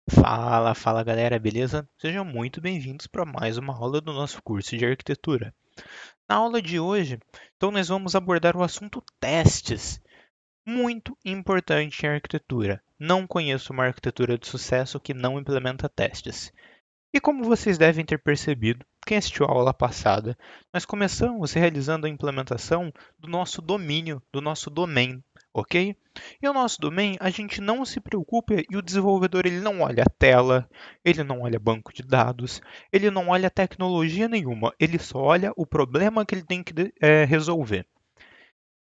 Fala galera, beleza? Sejam muito bem-vindos para mais uma aula do nosso curso de arquitetura. Na aula de hoje, então nós vamos abordar o assunto testes, muito importante em arquitetura. Não conheço uma arquitetura de sucesso que não implementa testes. E como vocês devem ter percebido, quem assistiu a aula passada, nós começamos realizando a implementação do nosso domínio, do nosso domain, ok? E o nosso domain, a gente não se preocupa e o desenvolvedor ele não olha a tela, ele não olha banco de dados, ele não olha tecnologia nenhuma, ele só olha o problema que ele tem que resolver.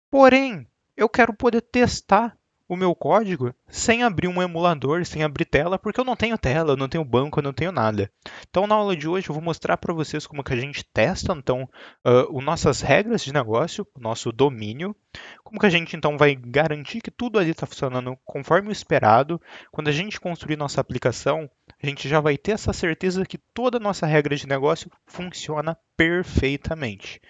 Porém, eu quero poder testar o meu código sem abrir um emulador, sem abrir tela, porque eu não tenho tela, eu não tenho banco, eu não tenho nada. Então, na aula de hoje, eu vou mostrar para vocês como que a gente testa, então, as nossas regras de negócio, o nosso domínio, como que a gente, então, vai garantir que tudo ali está funcionando conforme o esperado. Quando a gente construir nossa aplicação, a gente já vai ter essa certeza que toda a nossa regra de negócio funciona perfeitamente.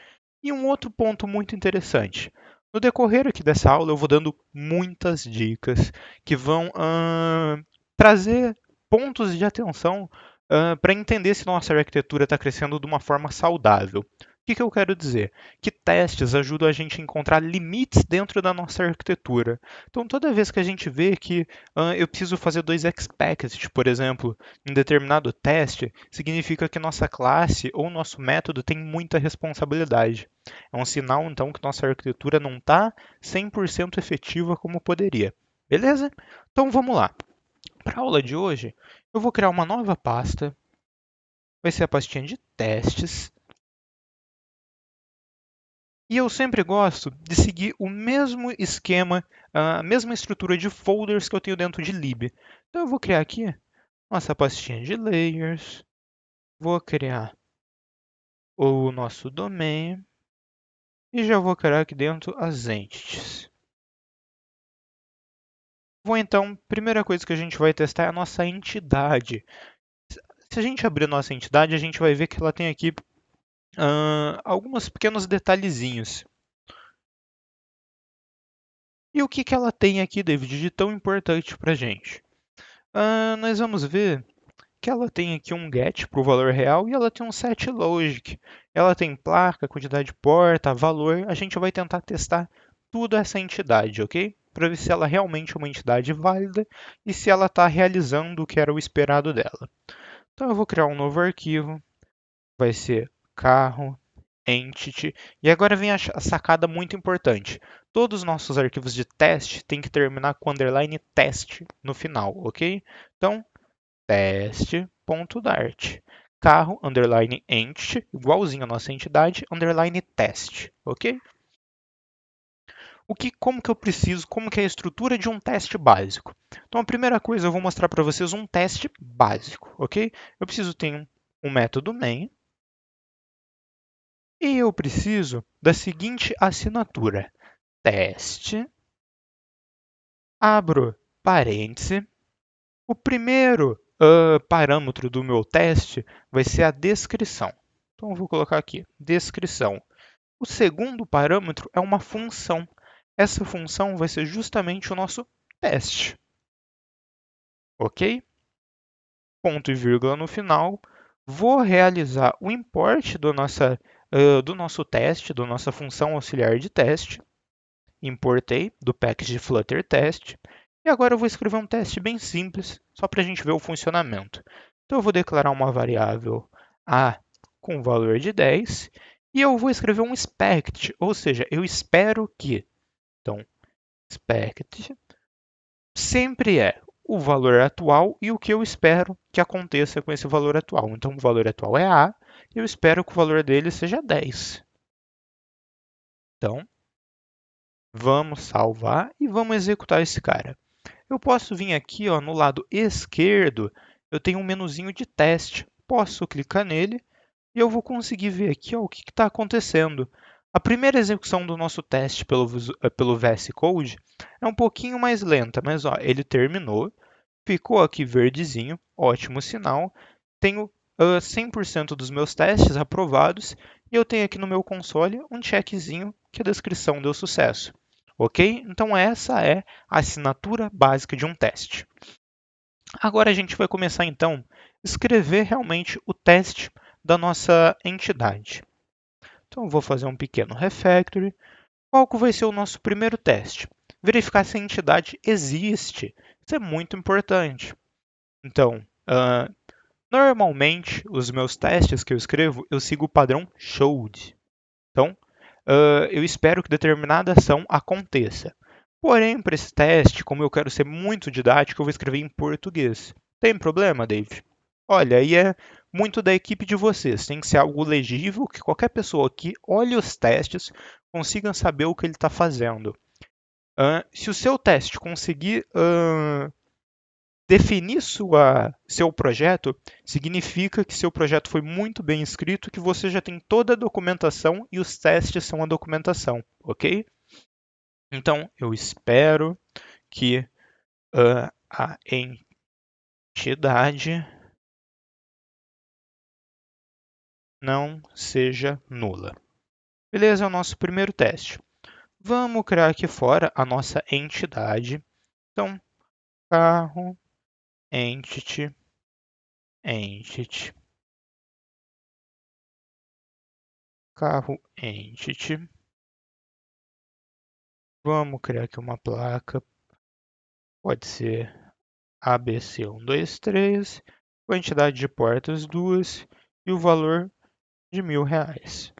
E um outro ponto muito interessante. No decorrer aqui dessa aula, eu vou dando muitas dicas que vão trazer pontos de atenção para entender se nossa arquitetura está crescendo de uma forma saudável. O que eu quero dizer? Que testes ajudam a gente a encontrar limites dentro da nossa arquitetura. Então, toda vez que a gente vê que eu preciso fazer dois expected, por exemplo, em determinado teste, significa que nossa classe ou nosso método tem muita responsabilidade. É um sinal, então, que nossa arquitetura não está 100% efetiva como poderia. Beleza? Então vamos lá. Para a aula de hoje, eu vou criar uma nova pasta. Vai ser a pastinha de testes. E eu sempre gosto de seguir o mesmo esquema, a mesma estrutura de folders que eu tenho dentro de lib. Então eu vou criar aqui nossa pastinha de layers. Vou criar o nosso domain. E já vou criar aqui dentro as entities. Bom, então, primeira coisa que a gente vai testar é a nossa entidade. Se a gente abrir a nossa entidade, a gente vai ver que ela tem aqui alguns pequenos detalhezinhos. E o que, que ela tem aqui, David, de tão importante para a gente? Nós vamos ver que ela tem aqui um get para o valor real e ela tem um set logic. Ela tem placa, quantidade de porta, valor. A gente vai tentar testar tudo essa entidade, ok? Para ver se ela realmente é uma entidade válida e se ela está realizando o que era o esperado dela. Então eu vou criar um novo arquivo, vai ser carro, entity, e agora vem a sacada muito importante. Todos os nossos arquivos de teste têm que terminar com underline teste no final, ok? Então, teste.dart. Carro, underline entity, igualzinho a nossa entidade, underline teste, ok? Como que eu preciso, como que é a estrutura de um teste básico? Então, a primeira coisa, eu vou mostrar para vocês um teste básico, ok? Eu preciso ter um método main e eu preciso da seguinte assinatura: teste, abro parêntese. O primeiro parâmetro do meu teste vai ser a descrição. Então, eu vou colocar aqui, descrição. O segundo parâmetro é uma função. Essa função vai ser justamente o nosso teste. Ok? Ponto e vírgula no final. Vou realizar o import do nosso teste, da nossa função auxiliar de teste. Importei do package Flutter Test. E agora eu vou escrever um teste bem simples, só para a gente ver o funcionamento. Então eu vou declarar uma variável a com valor de 10 e eu vou escrever um expect, ou seja, eu espero que. Então, expect sempre é o valor atual e o que eu espero que aconteça com esse valor atual. Então, o valor atual é A e eu espero que o valor dele seja 10. Então, vamos salvar e vamos executar esse cara. Eu posso vir aqui ó, no lado esquerdo, eu tenho um menuzinho de teste. Posso clicar nele e eu vou conseguir ver aqui ó, o que está acontecendo. A primeira execução do nosso teste pelo VS Code é um pouquinho mais lenta, mas ó, ele terminou, ficou aqui verdezinho, ótimo sinal. Tenho 100% dos meus testes aprovados e eu tenho aqui no meu console um checkzinho que a descrição deu sucesso. Ok? Então essa é a assinatura básica de um teste. Agora a gente vai começar então a escrever realmente o teste da nossa entidade. Então eu vou fazer um pequeno refactory. Qual que vai ser o nosso primeiro teste? Verificar se a entidade existe. Isso é muito importante. Então, normalmente os meus testes que eu escrevo, eu sigo o padrão showed. Então, eu espero que determinada ação aconteça. Porém, para esse teste, como eu quero ser muito didático, eu vou escrever em português. Tem problema, Dave? Olha, aí é muito da equipe de vocês. Tem que ser algo legível, que qualquer pessoa que olhe os testes consiga saber o que ele está fazendo. Se o seu teste conseguir definir seu projeto, significa que seu projeto foi muito bem escrito, que você já tem toda a documentação e os testes são a documentação, ok? Então, eu espero que a entidade não seja nula. Beleza, é o nosso primeiro teste. Vamos criar aqui fora a nossa entidade. Então, carro, entity, entity, carro, entity. Vamos criar aqui uma placa. Pode ser ABC123, quantidade de portas 2 e o valor de R$ 1.000.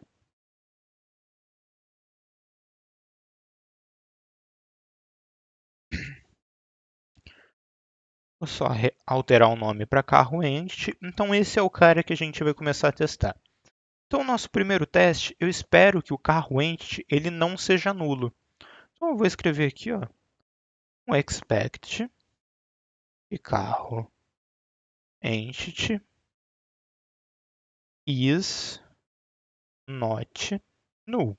Vou só alterar o nome para carro entity. Então esse é o cara que a gente vai começar a testar. Então, nosso primeiro teste, eu espero que o carro entity ele não seja nulo. Então, eu vou escrever aqui, ó, um expect e carro entity is not null.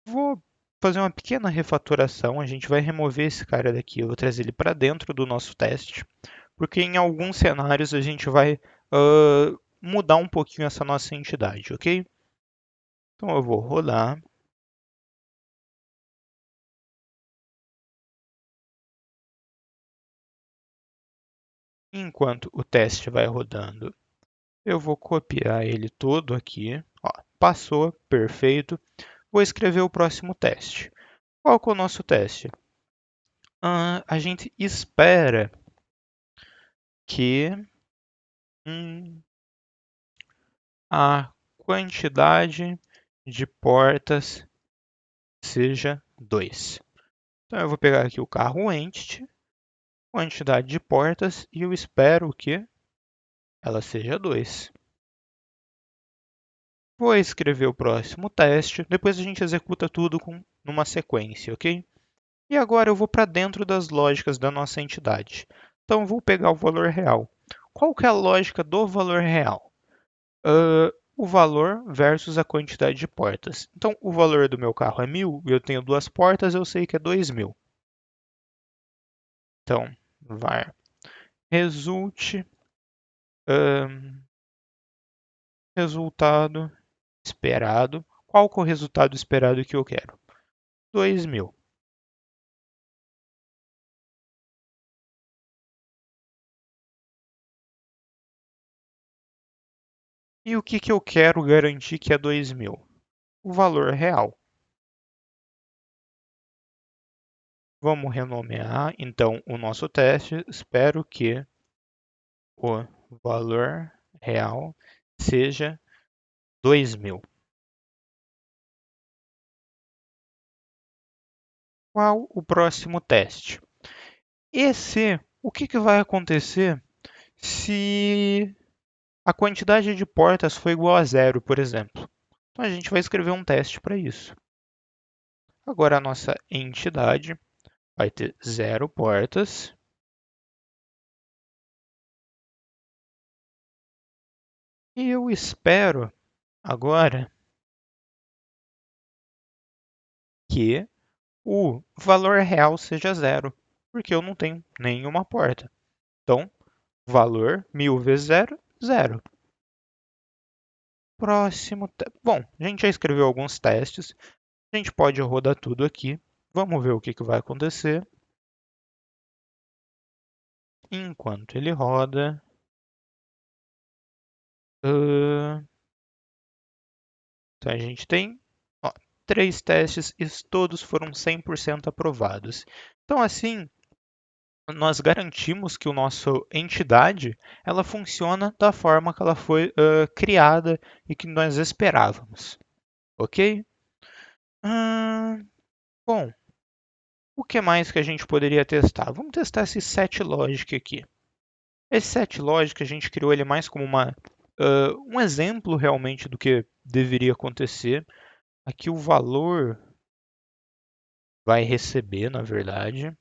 Vou fazer uma pequena refatoração. A gente vai remover esse cara daqui. Eu vou trazer ele para dentro do nosso teste, porque em alguns cenários a gente vai mudar um pouquinho essa nossa entidade, ok? Então eu vou rodar. Enquanto o teste vai rodando, eu vou copiar ele todo aqui. Ó, passou, perfeito. Vou escrever o próximo teste. Qual que é o nosso teste? A gente espera que a quantidade de portas seja 2. Então eu vou pegar aqui o carro entity, quantidade de portas, e eu espero que ela seja 2. Vou escrever o próximo teste, depois a gente executa tudo numa sequência, ok? E agora eu vou para dentro das lógicas da nossa entidade. Então eu vou pegar o valor real. Qual que é a lógica do valor real? O valor versus a quantidade de portas. Então, o valor do meu carro é 1.000 e eu tenho 2 portas, eu sei que é 2.000. Então, var result resultado esperado. Qual que é o resultado esperado que eu quero? 2.000. E o que, que eu quero garantir que é 2.000? O valor real. Vamos renomear então o nosso teste. Espero que o valor real seja 2.000. Qual o próximo teste? O que, que vai acontecer se a quantidade de portas for igual a zero, por exemplo? Então a gente vai escrever um teste para isso. Agora a nossa entidade vai ter 0 portas. E eu espero agora que o valor real seja zero, porque eu não tenho nenhuma porta. Então, valor 1.000 vezes zero, zero. Próximo. Bom, a gente já escreveu alguns testes. A gente pode rodar tudo aqui. Vamos ver o que vai acontecer. Enquanto ele roda, então a gente tem 3 testes e todos foram 100% aprovados. Então assim, nós garantimos que a nossa entidade ela funciona da forma que ela foi criada e que nós esperávamos, ok? Bom, o que mais que a gente poderia testar? Vamos testar esse set logic aqui. Esse set logic a gente criou ele mais como um exemplo realmente do que deveria acontecer. Aqui o valor vai receber, na verdade.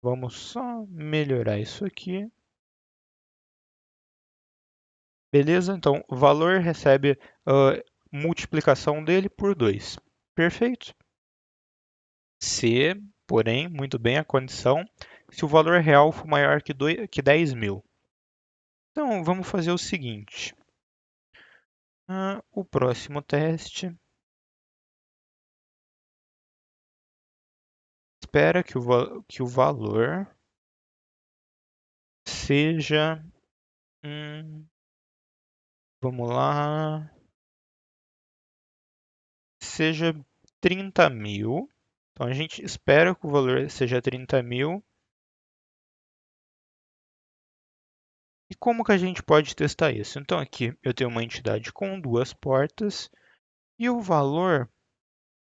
Vamos só melhorar isso aqui. Beleza? Então, o valor recebe a multiplicação dele por 2. Perfeito. Se, porém, muito bem a condição, se o valor real for maior que 10 mil. Então, vamos fazer o seguinte. O próximo teste espera que o valor seja, vamos lá, seja 30 mil. Então, a gente espera que o valor seja 30 mil. E como que a gente pode testar isso? Então, aqui eu tenho uma entidade com 2 portas e o valor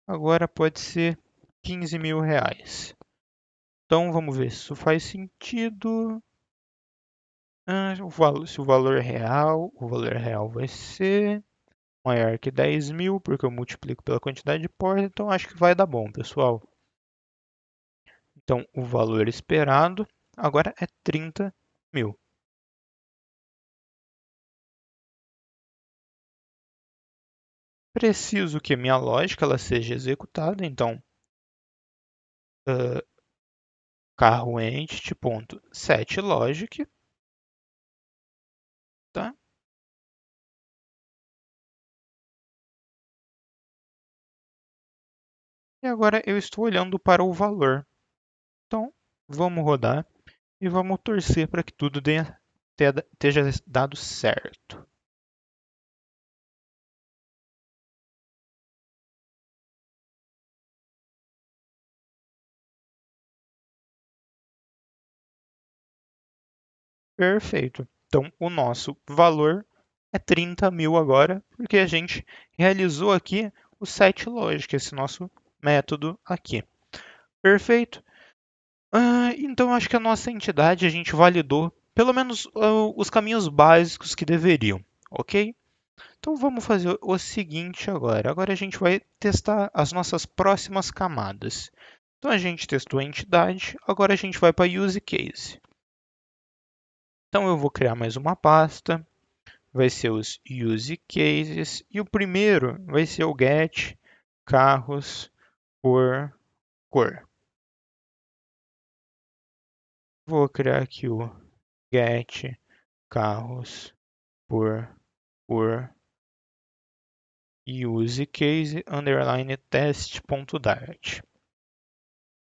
agora pode ser 15 mil reais. Então, vamos ver se isso faz sentido. Se o valor real vai ser maior que 10 mil, porque eu multiplico pela quantidade de portas, então acho que vai dar bom, pessoal. Então, o valor esperado agora é 30 mil. Preciso que a minha lógica ela seja executada, então, carro entity.setLogic, tá? E agora eu estou olhando para o valor. Então, vamos rodar e vamos torcer para que tudo esteja dado certo. Perfeito. Então, o nosso valor é 30 mil agora, porque a gente realizou aqui o setLogic, esse nosso método aqui. Perfeito. Então, acho que a nossa entidade a gente validou pelo menos os caminhos básicos que deveriam, ok? Então, vamos fazer o seguinte agora. Agora a gente vai testar as nossas próximas camadas. Então, a gente testou a entidade, agora a gente vai para use case. Então, eu vou criar mais uma pasta, vai ser os use cases, e o primeiro vai ser o get carros por cor. Vou criar aqui o get carros por cor use case underline test.dart.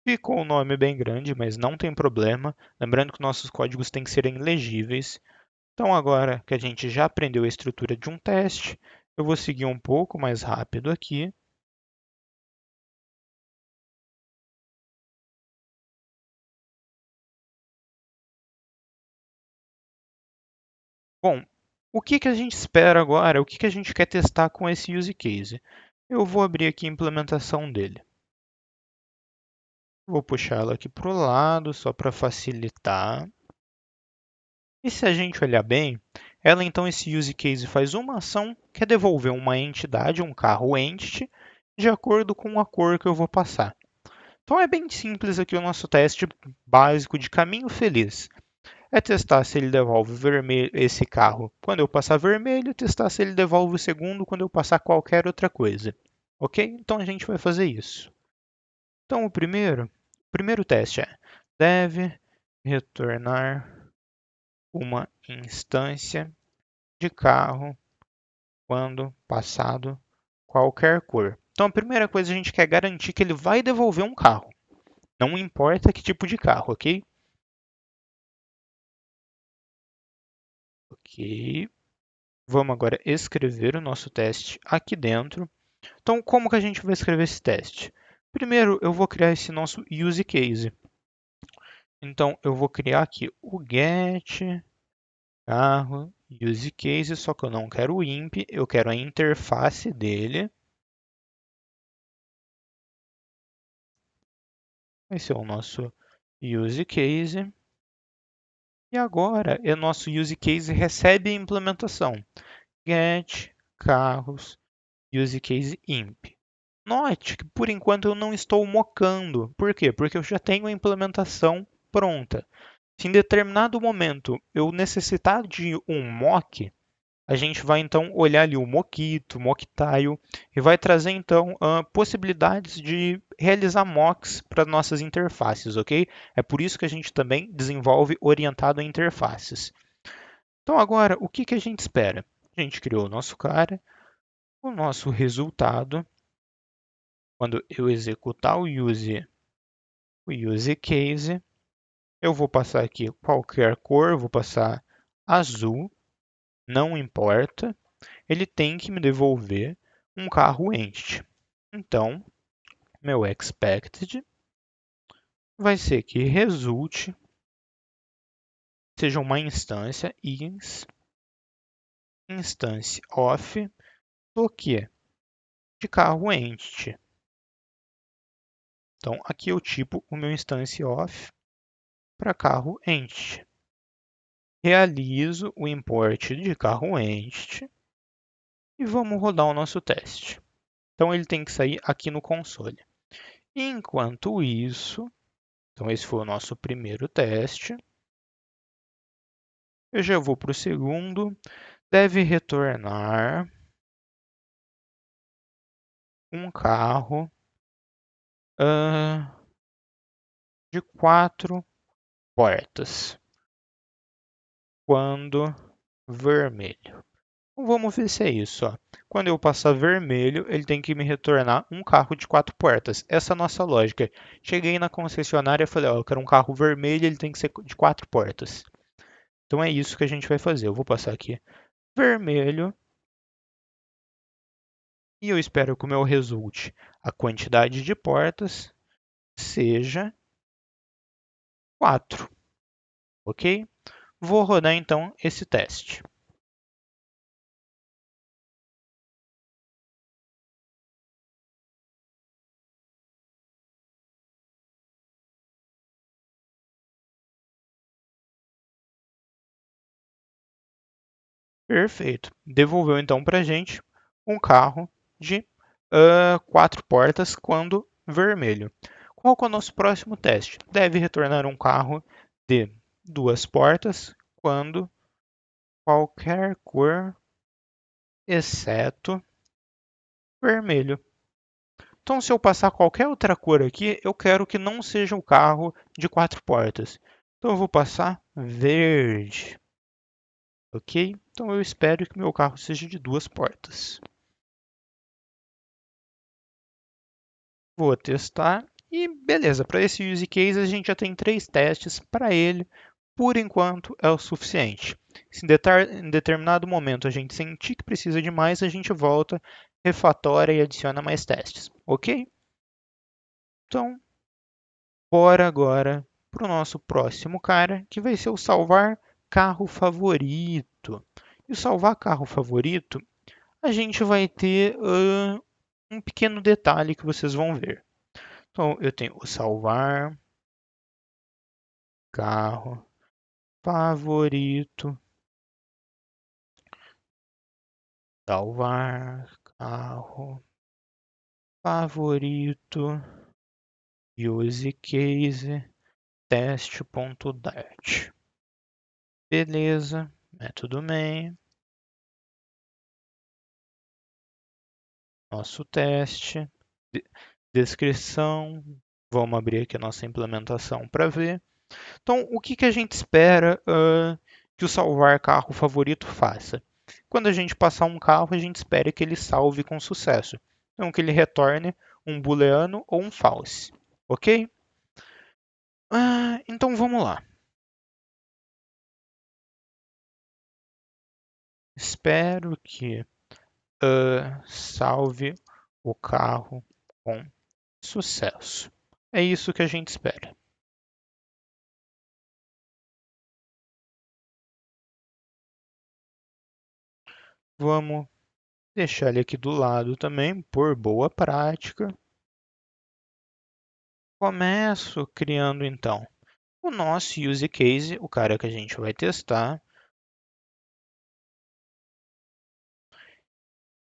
Ficou um nome bem grande, mas não tem problema. Lembrando que nossos códigos têm que serem legíveis. Então, agora que a gente já aprendeu a estrutura de um teste, eu vou seguir um pouco mais rápido aqui. Bom, o que a gente espera agora? O que a gente quer testar com esse use case? Eu vou abrir aqui a implementação dele. Vou puxar ela aqui para o lado, só para facilitar. E se a gente olhar bem, ela então, esse use case faz uma ação que é devolver uma entidade, um carro entity, de acordo com a cor que eu vou passar. Então é bem simples aqui o nosso teste básico de caminho feliz. É testar se ele devolve vermelho esse carro quando eu passar vermelho, testar se ele devolve o segundo quando eu passar qualquer outra coisa. Ok? Então a gente vai fazer isso. Então o primeiro teste é deve retornar uma instância de carro quando passado qualquer cor. Então, a primeira coisa a gente quer garantir que ele vai devolver um carro. Não importa que tipo de carro, ok? Ok. Vamos agora escrever o nosso teste aqui dentro. Então, como que a gente vai escrever esse teste? Primeiro, eu vou criar esse nosso use case. Então, eu vou criar aqui o get carro use case, só que eu não quero o imp, eu quero a interface dele. Esse é o nosso use case. E agora, o nosso use case recebe a implementação get carros use case imp. Note que por enquanto eu não estou mocando. Por quê? Porque eu já tenho a implementação pronta. Se em determinado momento eu necessitar de um mock, a gente vai então olhar ali o Mockito, o Mocktile e vai trazer então possibilidades de realizar mocks para nossas interfaces, ok? É por isso que a gente também desenvolve orientado a interfaces. Então agora, o que, que a gente espera? A gente criou o nosso cara, o nosso resultado. Quando eu executar o use case, eu vou passar aqui qualquer cor, vou passar azul, não importa. Ele tem que me devolver um carro entity. Então, meu expected vai ser que result seja uma instância instance of do que? De carro entity. Então, aqui eu tipo o meu instance of para carro entity. Realizo o import de carro entity e vamos rodar o nosso teste. Então, ele tem que sair aqui no console. Enquanto isso, então esse foi o nosso primeiro teste. Eu já vou para o segundo. Deve retornar um carro de 4 portas quando vermelho. Então, vamos ver se é isso. Ó. Quando eu passar vermelho, ele tem que me retornar um carro de 4 portas. Essa é a nossa lógica. Cheguei na concessionária e falei, ó, eu quero um carro vermelho, ele tem que ser de 4 portas. Então é isso que a gente vai fazer. Eu vou passar aqui vermelho e eu espero que o meu resulte, a quantidade de portas, seja 4. Ok? Vou rodar então esse teste. Perfeito. Devolveu então para a gente um carro de 4 portas quando vermelho. Qual que é o nosso próximo teste? Deve retornar um carro de 2 portas quando qualquer cor exceto vermelho. Então, se eu passar qualquer outra cor aqui, eu quero que não seja um carro de 4 portas. Então, eu vou passar verde. Ok? Então, eu espero que meu carro seja de 2 portas. Vou testar e beleza. Para esse use case, a gente já tem 3 testes. Para ele, por enquanto, é o suficiente. Se em determinado momento a gente sentir que precisa de mais, a gente volta, refatora e adiciona mais testes. Ok? Então, bora agora para o nosso próximo cara, que vai ser o salvar carro favorito. E o salvar carro favorito, a gente vai ter um pequeno detalhe que vocês vão ver. Então, eu tenho o salvar carro favorito, salvar carro favorito, use case, teste.dart. Beleza, método main, nosso teste, descrição, vamos abrir aqui a nossa implementação para ver. Então, o que, que a gente espera que o salvar carro favorito faça? Quando a gente passar um carro, a gente espera que ele salve com sucesso. Então, que ele retorne um booleano ou um false. Ok? Então, vamos lá. Espero que salve o carro com sucesso. É isso que a gente espera. Vamos deixar ele aqui do lado também, por boa prática. Começo criando então o nosso use case, o cara que a gente vai testar.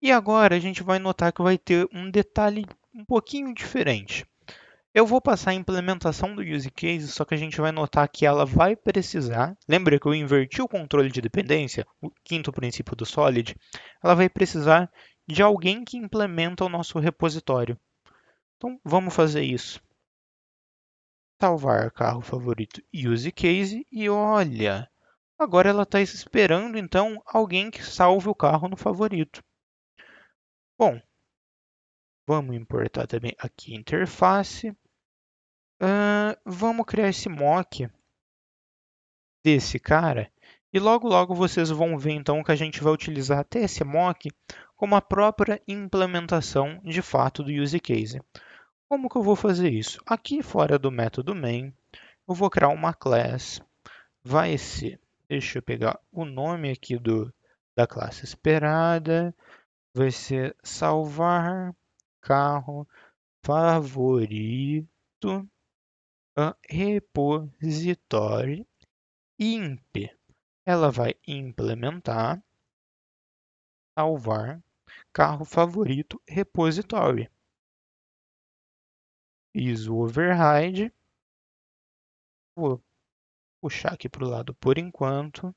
E agora a gente vai notar que vai ter um detalhe um pouquinho diferente. Eu vou passar a implementação do use case, só que a gente vai notar que ela vai precisar. Lembra que eu inverti o controle de dependência, o quinto princípio do Solid? Ela vai precisar de alguém que implementa o nosso repositório. Então vamos fazer isso. Salvar carro favorito use case e olha, agora ela está esperando então alguém que salve o carro no favorito. Bom, vamos importar também aqui a interface. Vamos criar esse mock desse cara e logo logo vocês vão ver então que a gente vai utilizar até esse mock como a própria implementação de fato do use case. Como que eu vou fazer isso? Aqui fora do método main, eu vou criar uma class, vai ser, deixa eu pegar o nome aqui da classe esperada, vai ser salvar carro favorito repositório imp. Ela vai implementar salvar carro favorito repositório. Fiz o override, vou puxar aqui para o lado por enquanto.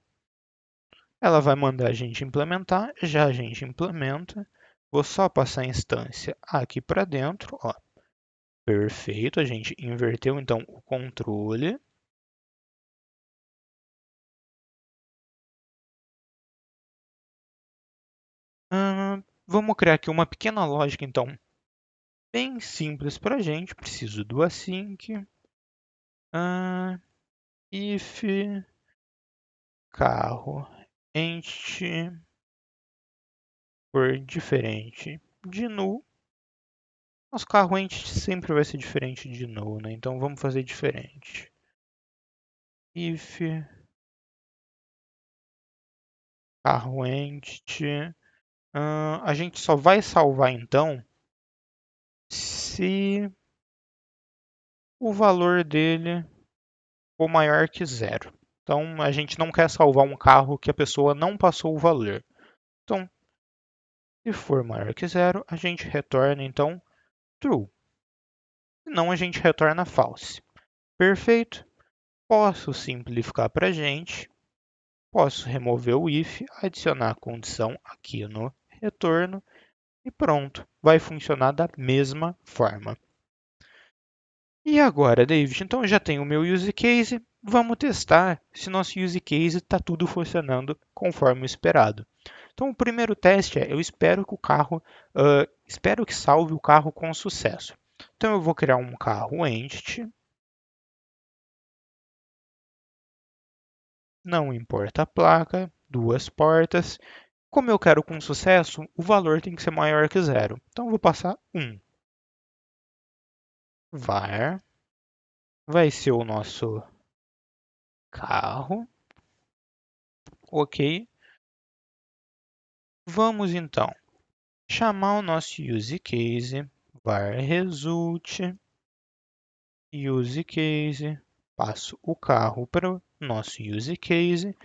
Ela vai mandar a gente implementar, já a gente implementa. Vou só passar a instância aqui para dentro, ó. Perfeito, a gente inverteu então o controle. Vamos criar aqui uma pequena lógica então, bem simples para a gente. Preciso do async. If carro entity for diferente de null. Nosso carro entity sempre vai ser diferente de null, né? Então vamos fazer diferente. If carro entity. A gente só vai salvar então se o valor dele for maior que zero. Então a gente não quer salvar um carro que a pessoa não passou o valor. Então, se for maior que zero, a gente retorna então true. Senão a gente retorna false. Perfeito. Posso simplificar para a gente. Posso remover o if, adicionar a condição aqui no retorno e pronto. Vai funcionar da mesma forma. E agora, David, então eu já tenho o meu use case. Vamos testar se nosso use case está tudo funcionando conforme o esperado. Então, o primeiro teste é: eu espero que o carro, espero que salve o carro com sucesso. Então, eu vou criar um carro entity, não importa a placa, duas portas. Como eu quero com sucesso, o valor tem que ser maior que zero. Então, eu vou passar 1. Var vai ser o nosso carro. Ok. Vamos então chamar o nosso use case, var result, use case, passo o carro para o nosso use case.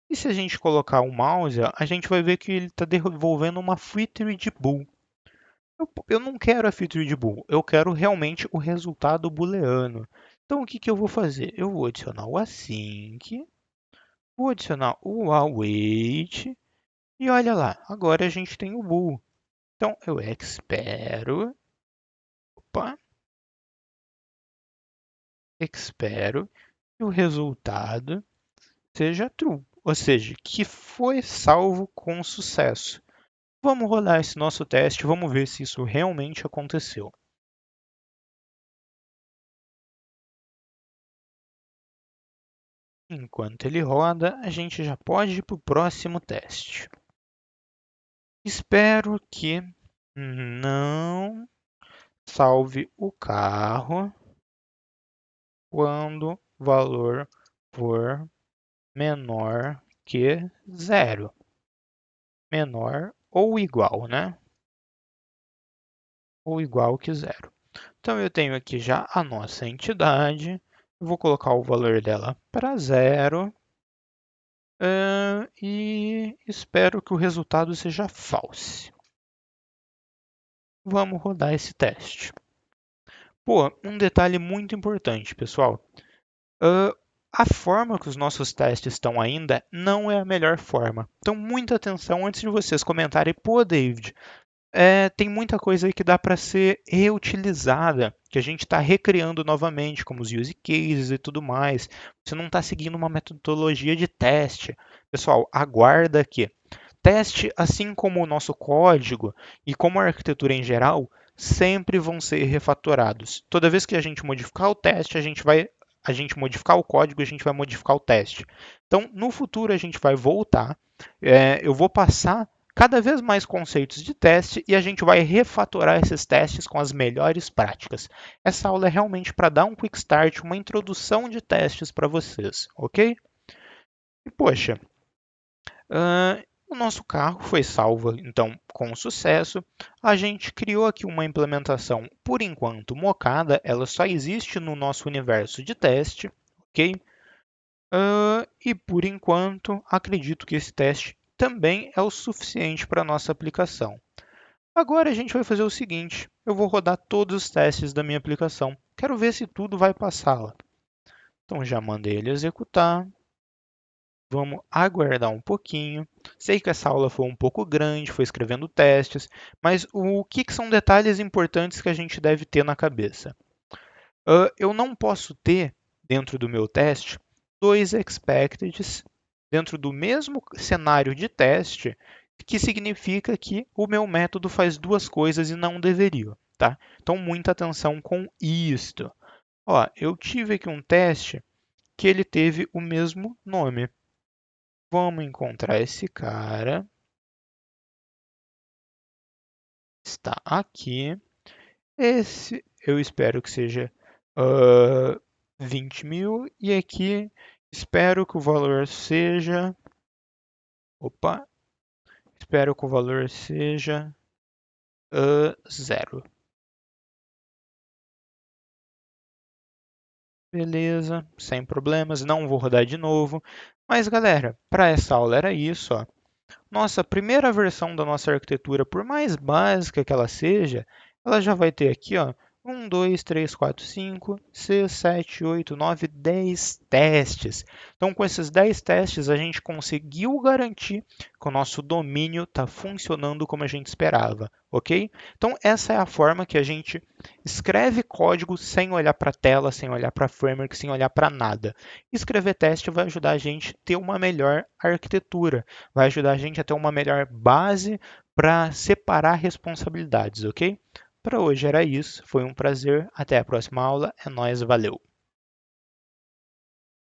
E se a gente colocar o mouse, a gente vai ver que ele está devolvendo uma feature de bool. Eu não quero a feature de bool, eu quero realmente o resultado booleano. Então o que, que eu vou fazer? Eu vou adicionar o async, vou adicionar o await e olha lá, agora a gente tem o bool. Então eu espero, opa, espero que o resultado seja true. ou seja, que foi salvo com sucesso. Vamos rodar esse nosso teste, vamos ver se isso realmente aconteceu. Enquanto ele roda, a gente já pode ir para o próximo teste. Espero que não salve o carro quando o valor for menor que zero. Menor ou igual, né? Ou igual que zero. Então eu tenho aqui já a nossa entidade. Eu vou colocar o valor dela para zero. E espero que o resultado seja false. Vamos rodar esse teste. Pô, um detalhe muito importante, pessoal. Ah, a forma que os nossos testes estão ainda não é a melhor forma. Então, muita atenção antes de vocês comentarem, pô, David, tem muita coisa aí que dá para ser reutilizada, que a gente está recriando novamente, como os use cases e tudo mais. Você não está seguindo uma metodologia de teste. Pessoal, aguarda aqui. Teste, assim como o nosso código e como a arquitetura em geral, sempre vão ser refatorados. Toda vez que a gente modificar o teste, a gente modificar o código, a gente vai modificar o teste. Então, no futuro, a gente vai voltar. Eu vou passar cada vez mais conceitos de teste e a gente vai refatorar esses testes com as melhores práticas. Essa aula é realmente para dar um quick start, uma introdução de testes para vocês, ok? E poxa, o nosso carro foi salvo, então, com sucesso. A gente criou aqui uma implementação, por enquanto, mocada. Ela só existe no nosso universo de teste, ok? E, por enquanto, acredito que esse teste também é o suficiente para a nossa aplicação. Agora a gente vai fazer o seguinte, eu vou rodar todos os testes da minha aplicação. Quero ver se tudo vai passá-la. Então, já mandei ele executar. Vamos aguardar um pouquinho. Sei que essa aula foi um pouco grande, foi escrevendo testes, mas o que são detalhes importantes que a gente deve ter na cabeça? Eu não posso ter, dentro do meu teste, dois expecteds dentro do mesmo cenário de teste, que significa que o meu método faz duas coisas e não deveria. Tá? Então, muita atenção com isto. Ó, eu tive aqui um teste que ele teve o mesmo nome. Vamos encontrar esse cara. Está aqui. Esse eu espero que seja 20 mil. E aqui espero que o valor seja. Opa! Espero que o valor seja zero. Beleza, sem problemas. Não vou rodar de novo. Mas galera, para essa aula era isso. Ó. Nossa primeira versão da nossa arquitetura, por mais básica que ela seja, ela já vai ter aqui, ó, 1, 2, 3, 4, 5, 6, 7, 8, 9, 10 testes. Então, com esses 10 testes, a gente conseguiu garantir que o nosso domínio está funcionando como a gente esperava, ok? Então, essa é a forma que a gente escreve código sem olhar para a tela, sem olhar para framework, sem olhar para nada. Escrever teste vai ajudar a gente a ter uma melhor arquitetura, vai ajudar a gente a ter uma melhor base para separar responsabilidades, ok? Para hoje era isso, foi um prazer, até a próxima aula, é nóis, valeu!